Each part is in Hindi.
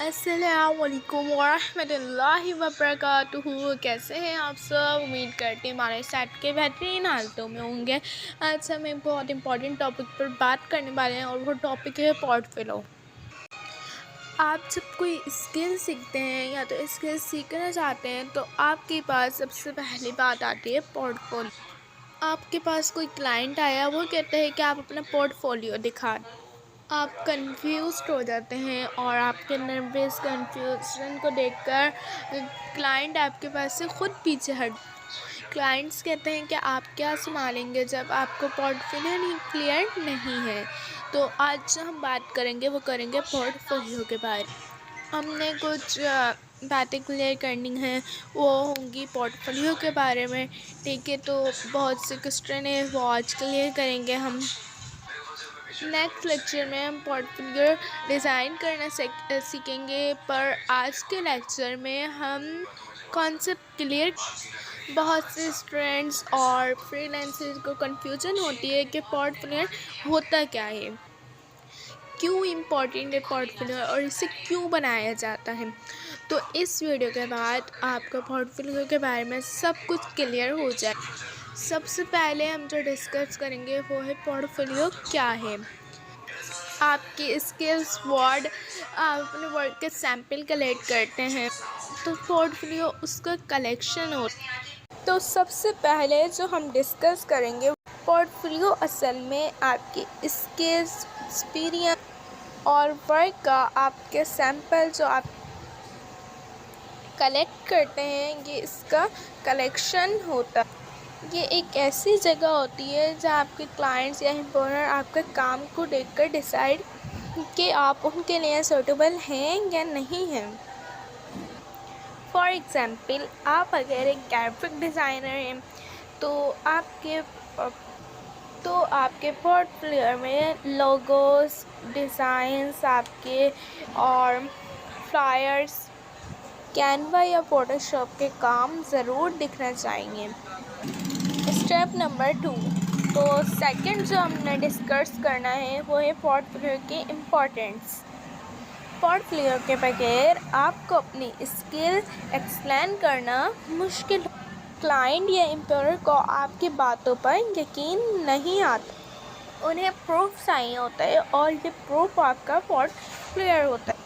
अस्सलामुअलैकुम वरहमतुल्लाहि वबरकातुहू। कैसे हैं आप सब? उम्मीद करती हूँ हमारे सेट के बेहतरीन हालतों में होंगे। आज हम एक बहुत इंपॉर्टेंट टॉपिक पर बात करने वाले हैं और वो टॉपिक है पोर्टफोलियो। आप जब कोई स्किल सीखते हैं या तो स्किल सीखना चाहते हैं तो आपके पास सबसे पहली बात आती है पोर्टफोलियो। आपके पास कोई क्लाइंट आया, वो कहते हैं कि आप अपना पोर्टफोलियो दिखा। आप कंफ्यूज्ड हो जाते हैं और आपके नर्वस कंफ्यूजन को देखकर क्लाइंट आपके पास से ख़ुद पीछे हट। क्लाइंट्स कहते हैं कि आप क्या संभालेंगे जब आपको पोर्टफोलियो नहीं क्लियर नहीं है। तो आज जो हम बात करेंगे वो करेंगे पोर्टफोलियो के बारे में। हमने कुछ बातें क्लियर करनी हैं, वो होंगी पोर्टफोलियो के बारे में। ठीक है, तो बहुत से क्वेश्चन है वो आज क्लियर करेंगे हम। नेक्स्ट लेक्चर में हम पोर्टफोलियो डिज़ाइन करना सीखेंगे, पर आज के लेक्चर में हम कॉन्सेप्ट क्लियर। बहुत से स्टूडेंट्स और फ्रीलांसर्स को कन्फ्यूजन होती है कि पोर्टफोलियो होता क्या है, क्यों इम्पोर्टेंट है पोर्टफोलियो और इसे क्यों बनाया जाता है। तो इस वीडियो के बाद आपका पोर्टफोलियो के बारे में सब कुछ क्लियर हो जाए। सबसे पहले हम जो डिस्कस करेंगे वो है पोर्टफोलियो क्या है। आपकी स्किल्स वर्ड, आप अपने वर्ड के सैम्पल कलेक्ट करते हैं तो पोर्टफोलियो उसका कलेक्शन होता। तो सबसे पहले जो हम डिस्कस करेंगे पोर्टफोलियो असल में आपकी स्किल्स, एक्सपीरियंस और वर्क का आपके सैम्पल जो आप कलेक्ट करते हैं, ये इसका कलेक्शन होता है। ये एक ऐसी जगह होती है जहाँ आपके क्लाइंट्स या एम्प्लॉयर आपके काम को देखकर डिसाइड कि आप उनके लिए सूटेबल हैं या नहीं हैं। फॉर एग्ज़ाम्पल, आप अगर एक ग्राफिक डिज़ाइनर हैं तो आपके पोर्टफोलियो में लोगोस, डिज़ाइंस आपके और फ्लायर्स कैनवा या फोटोशॉप के काम ज़रूर दिखना चाहिए। स्टेप नंबर 2, तो सेकंड जो हमने डिस्कस करना है वो है पोर्टफोलियो की इम्पोर्टेंस। पोर्टफोलियो के बगैर आपको अपनी स्किल एक्सप्लेन करना मुश्किल। क्लाइंट या एम्प्लॉयर को आपकी बातों पर यकीन नहीं आता, उन्हें प्रूफ चाहिए होता है और ये प्रूफ आपका पोर्टफोलियो होता है।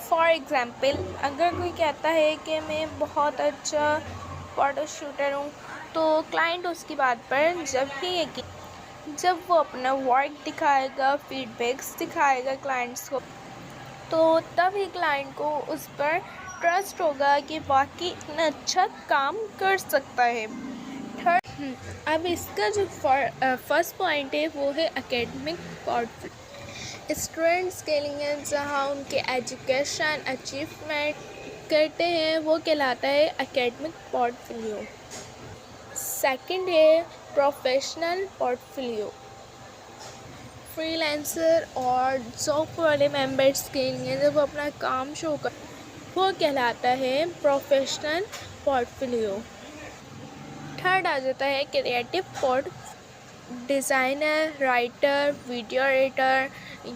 फॉर एग्ज़ाम्पल, अगर कोई कहता है कि मैं बहुत अच्छा फ़ोटो शूटर हूँ तो क्लाइंट उसकी बात पर जब वो अपना वर्क दिखाएगा, फीडबैक्स दिखाएगा क्लाइंट्स को, तो तब ही क्लाइंट को उस पर ट्रस्ट होगा कि वाकई इतना अच्छा काम कर सकता है। थर्ड, अब इसका जो फर्स्ट पॉइंट है वो है एकेडमिक पोर्टफोलियो। स्टूडेंट्स के लिए जहाँ उनके एजुकेशन अचीवमेंट करते हैं वो कहलाता है एकेडमिक पोर्टफोलियो। सेकंड है प्रोफेशनल पोर्टफोलियो। फ्रीलांसर और जॉब वाले मेंबर्स के लिए जब वो अपना काम शो कर वो कहलाता है प्रोफेशनल पोर्टफोलियो। थर्ड आ जाता है creative port. Designer, writer, video editor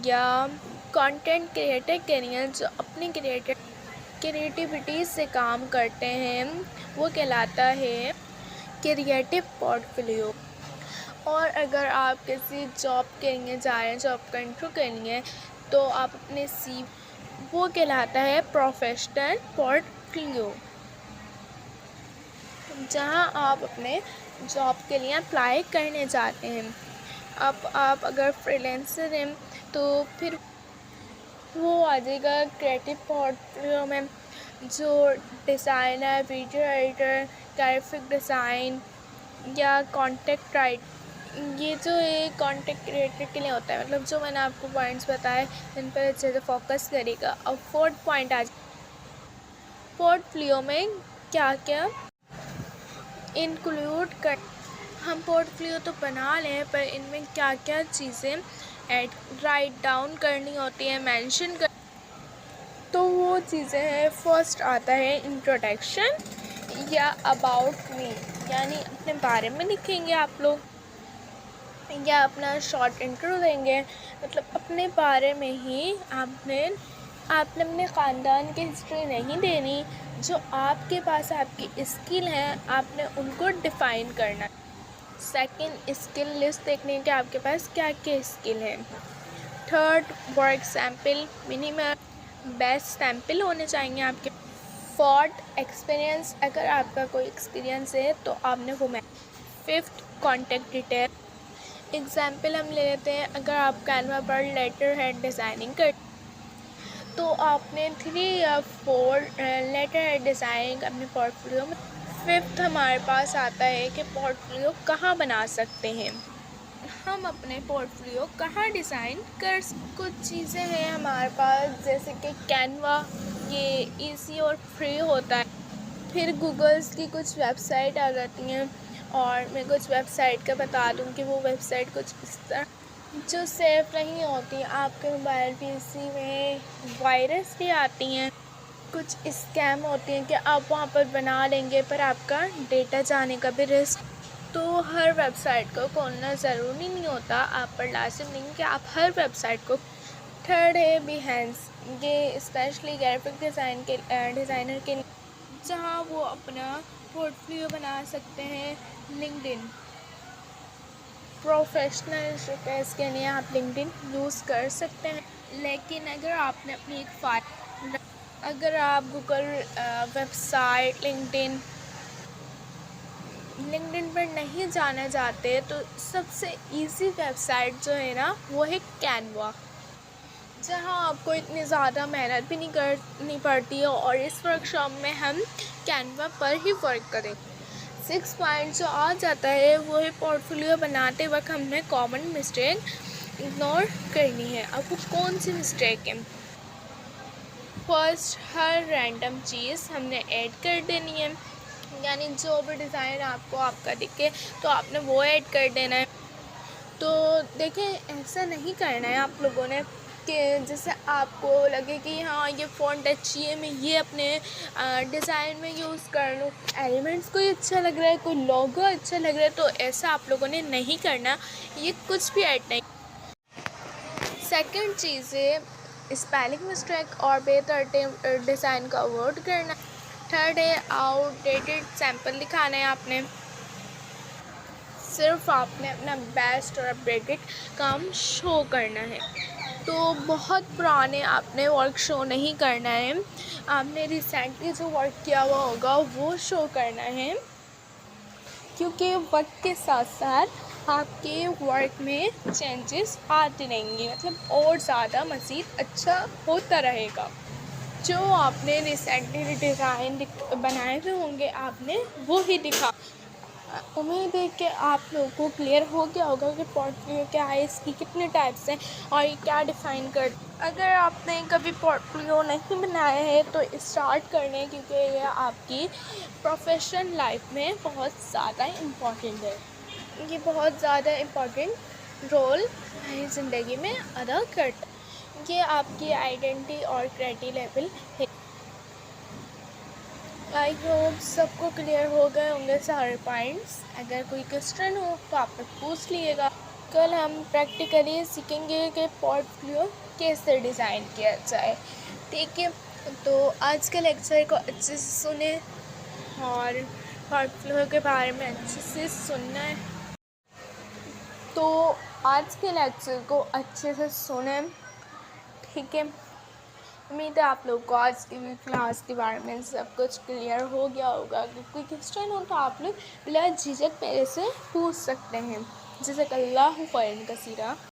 या कंटेंट क्रिएटर के लिए जो अपनी क्रिएटिविटी से काम करते हैं वो कहलाता है क्रिएटिव पोर्टफोलियो। और अगर आप किसी जॉब के लिए जा रहे हैं, जॉब का इंटरव्यू के लिए, तो आप अपने वो कहलाता है प्रोफेशनल पोर्टफोलियो, जहां आप अपने जॉब के लिए अप्लाई करने जाते हैं। अब आप अगर फ्रीलांसर हैं तो फिर वो आ जाएगा क्रिएटिव पोर्टफोलियो में, जो designer, video editor, graphic design या कॉन्टेंट ये जो है कॉन्टेंट क्रिएटर के लिए होता है। मतलब जो मैंने आपको पॉइंट्स बताए इन पर अच्छे से फोकस करेगा। अब फोर्थ पॉइंट आ पोर्टफोलियो में क्या क्या इंक्लूड कर। हम पोर्टफोलियो तो बना लें पर इनमें क्या क्या चीज़ें राइट डाउन करनी होती है, मेंशन कर। तो वो चीज़ें हैं, फर्स्ट आता है इंट्रोडक्शन या अबाउट मी, यानी अपने बारे में लिखेंगे आप लोग या अपना शॉर्ट इंट्रो देंगे। मतलब अपने बारे में ही आपने आपने अपने ख़ानदान की हिस्ट्री नहीं देनी, जो आपके पास आपकी स्किल हैं आपने उनको डिफ़ाइन करना है। सेकंड, स्किल लिस्ट देखनी है कि आपके पास क्या क्या स्किल है। Third, work sample minimum best sample होने चाहिए आपके। फोर्थ, एक्सपीरियंस, अगर आपका कोई एक्सपीरियंस है तो आपने वो मैं। फिफ्थ, कॉन्टेक्ट डिटेल, एग्जाम्पल हम ले लेते हैं, अगर आप कैनवा पर लेटर हेड डिज़ाइनिंग कर तो आपने 3 या 4 लेटर हेड डिज़ाइनिंग अपने पोर्टफोलियो में। फिफ्थ हमारे पास आता है कि पोर्टफोलियो कहाँ बना सकते हैं, हम अपने पोर्टफोलियो कहाँ डिज़ाइन कर। कुछ चीज़ें हैं हमारे पास जैसे कि कैनवा, ये इजी और फ्री होता है। फिर गूगल्स की कुछ वेबसाइट आ जाती हैं, और मैं कुछ वेबसाइट का बता दूं कि वो वेबसाइट कुछ इस तरह जो सेफ़ नहीं होती। आपके मोबाइल पीसी में वायरस भी आती हैं, कुछ स्कैम होती हैं कि आप वहाँ पर बना लेंगे पर आपका डेटा जाने का भी रिस्क। तो हर वेबसाइट को खोलना ज़रूरी नहीं होता, आप पर लाजिम नहीं कि आप हर वेबसाइट को। थर्ड है बिहेंस, ये स्पेशली ग्राफिक डिज़ाइनर के लिए, जहाँ वो अपना पोर्टफोलियो बना सकते हैं। लिंक्डइन, प्रोफेशनल रिक्वेस्ट के लिए आप लिंक्डइन यूज़ कर सकते हैं। लेकिन अगर आपने अपनी एक फाइल, अगर आप गूगल वेबसाइट लिंक्डइन पर नहीं जाना चाहते तो सबसे इजी वेबसाइट जो है ना वो है कैनवा, जहां आपको इतनी ज़्यादा मेहनत भी नहीं करनी पड़ती है, और इस वर्कशॉप में हम कैनवा पर ही वर्क करें। 6 पॉइंट जो आ जाता है वो है पोर्टफोलियो बनाते वक्त हमें कॉमन मिस्टेक इग्नोर करनी है। अब वो कौन सी मिस्टेक है? फर्स्ट, हर रैंडम चीज़ हमने ऐड कर देनी है, यानी जो भी डिज़ाइन आपको आपका दिखे तो आपने वो ऐड कर देना है। तो देखें, ऐसा नहीं करना है आप लोगों ने कि जैसे आपको लगे कि हाँ ये फ़ॉन्ट अच्छी है, मैं ये अपने डिज़ाइन में यूज़ कर लूँ, एलिमेंट्स कोई अच्छा लग रहा है, कोई लोगो अच्छा लग रहा है, तो ऐसा आप लोगों ने नहीं करना, ये कुछ भी ऐड नहीं। सेकंड चीज़ है स्पेलिंग मिस्टेक और बेतरतीब डिज़ाइन का अवॉइड करना। थर्ड है आउटडेटेड सैम्पल दिखाना है आपने, सिर्फ आपने अपना बेस्ट और अपडेटेड काम शो करना है। तो बहुत पुराने आपने वर्क शो नहीं करना है, आपने रिसेंटली जो वर्क किया हुआ होगा वो शो करना है, क्योंकि वक्त के साथ साथ आपके वर्क में चेंजेस आते रहेंगे, मतलब और ज़्यादा मज़ीद अच्छा होता रहेगा। जो आपने रिसेंटली डिज़ाइन बनाए हुए होंगे आपने वो ही दिखा। उम्मीद है कि आप लोगों को क्लियर हो गया होगा कि पोर्टफोलियो क्या है, इसकी कितने टाइप्स हैं और ये क्या डिफ़ाइन कर। अगर आपने कभी पोर्टफोलियो नहीं बनाया है तो स्टार्ट कर लें, क्योंकि ये आपकी प्रोफेशनल लाइफ में बहुत ज़्यादा इम्पॉर्टेंट है। ये बहुत ज़्यादा इम्पॉर्टेंट रोल हमारी ज़िंदगी में अदा करता है। ये आपकी आइडेंटिटी और क्रेडिट लेवल है। आई होप सबको क्लियर हो गए होंगे सारे पॉइंट्स। अगर कोई क्वेश्चन हो तो आप लोग पूछ लिएगा। कल हम प्रैक्टिकली सीखेंगे कि पोर्टफोलियो कैसे डिज़ाइन किया जाए, ठीक है। तो आज के लेक्चर को अच्छे से सुने और पोर्टफोलियो के बारे में अच्छे से सुनना है। तो आज के लेक्चर को अच्छे से सुने, ठीक है। उम्मीद है आप लोग को आज की क्लास के बारे में सब कुछ क्लियर हो गया होगा। अगर कोई क्वेश्चन हो तो आप लोग बिला झिझक मेरे से पूछ सकते हैं। जज़ाकल्लाहु खैरन कसीरा।